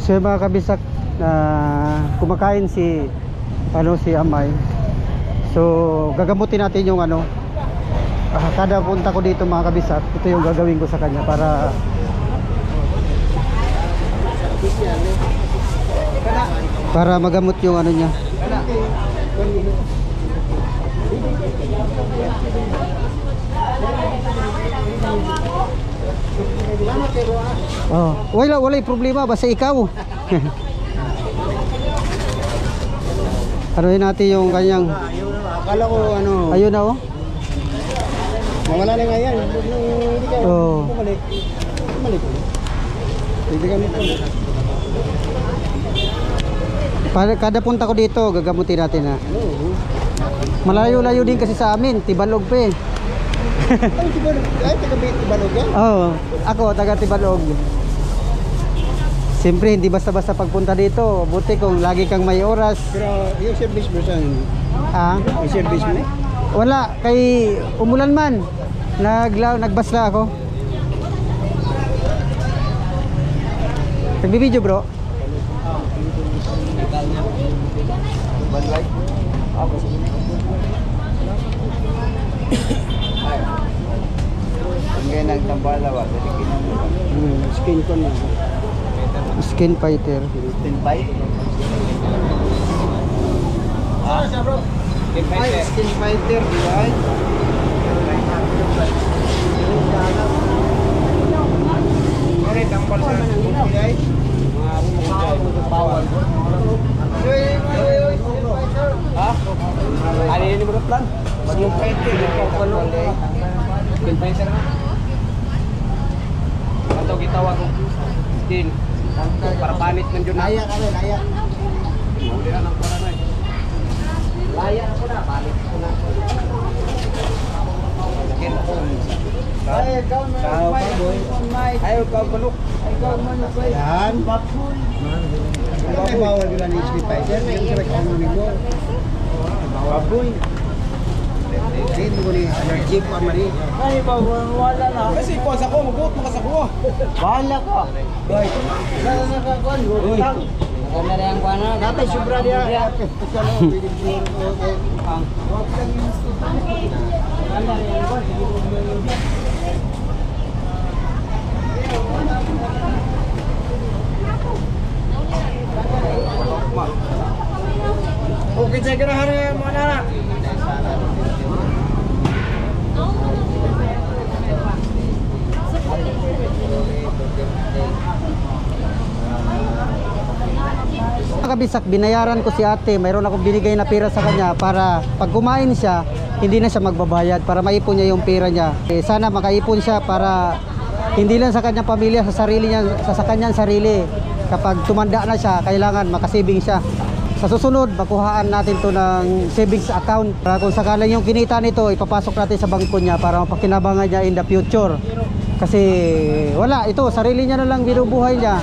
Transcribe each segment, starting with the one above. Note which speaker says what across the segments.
Speaker 1: So mga kabisak, kumakain si Amay. So gagamutin natin yung kada punta ko dito mga kabisak, ito yung gagawin ko sa kanya para magamot yung niya. Oh, wala problema basta ikaw. Anuhin natin yung kanyang.
Speaker 2: Akala ko
Speaker 1: Ayun na oh.
Speaker 2: mawala na nga yan. Hindi ka bumalik. Hindi ka nito.
Speaker 1: Kada punta ko dito, gagamutin natin ha. Malayo-layo din kasi sa amin, Tibalog pa eh.
Speaker 2: Ay, taga-Tibalog yan?
Speaker 1: Oo, ako taga Tibalog. Siyempre hindi basta-basta pagpunta dito. Buti kung lagi kang may oras.
Speaker 2: Pero yung service mo saan? Yung service mo?
Speaker 1: Wala, kay umulan man. Nagbasla ako. Nagbibideo bro.
Speaker 2: Ang nagtambala ba? Skin ko na.
Speaker 1: Skin fighter.
Speaker 2: Skin fight? Bro? Skin fighter. Skin fighter, right? Orit, ang palsa. Right? Ha? Ano yun yung bro plan? Skin fighter. Skin fighter na? Ito gitawag ko. Skin. Para panit man dyan na. Laya kami, laya. Huli na ng para na eh. Laya na ko na, panit ko na. Skin ako. Ay, ikaw na. Ayaw ka balok. Ikaw man ba? Yan. Baboy. Ay, bawal ko na ni skin fighter. Yan sa reklamo ko. Baboy. Hindi mo ni allergy pa mari. Ay, wala na. Kasi ikaw sa ko, mabuot mo ka sa ko. Bahala ka. Boy. Wala na nakakuan. Utang. Maganda na yung kuan na. Datay sobra dia. Ano, pwede ang. Wag lang yung stutan. Maganda na yung kuan. Okay, saya kira hari mana nak?
Speaker 1: Kabisak, binayaran ko si ate. Mayroon akong binigay na pera sa kanya para pag kumain siya, hindi na siya magbabayad, para maipon niya yung pera niya. Sana makaipon siya para hindi lang sa kanyang pamilya, sa sarili niya, sa kanyang sarili. Kapag tumanda na siya, kailangan makasaving siya. Sa susunod, makuhaan natin to ng savings account. Para kung sakalang yung kinita nito, ipapasok natin sa bangko niya para mapakinabangan niya in the future. Kasi wala, ito, sarili niya na lang binubuhay niya.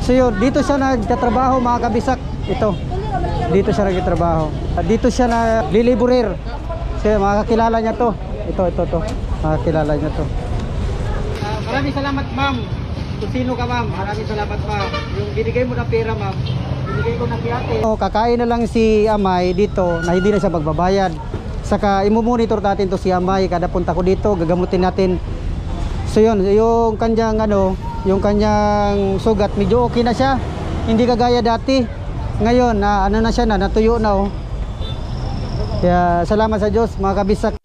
Speaker 1: So yun, dito siya nagtatrabaho mga kabisak. Ito, dito siya nagtatrabaho. Dito siya na liliburir. So makakilala niya to. Ito. Makakilala niya to. Maraming salamat ma'am. Kung sino ka ma'am, maraming salamat ma'am. Yung binigay mo na pera ma'am, binigay ko na kiyate. Kakain na lang si Amay dito na hindi na siya magbabayad. Saka imumonitor natin to si Amay. Kada punta ko dito, gagamutin natin. So yun, yung kanyang yung kanyang sugat, medyo okay na siya. Hindi kagaya dati. Ngayon, na siya natuyo na oh. Kaya salamat sa Diyos mga kabisak.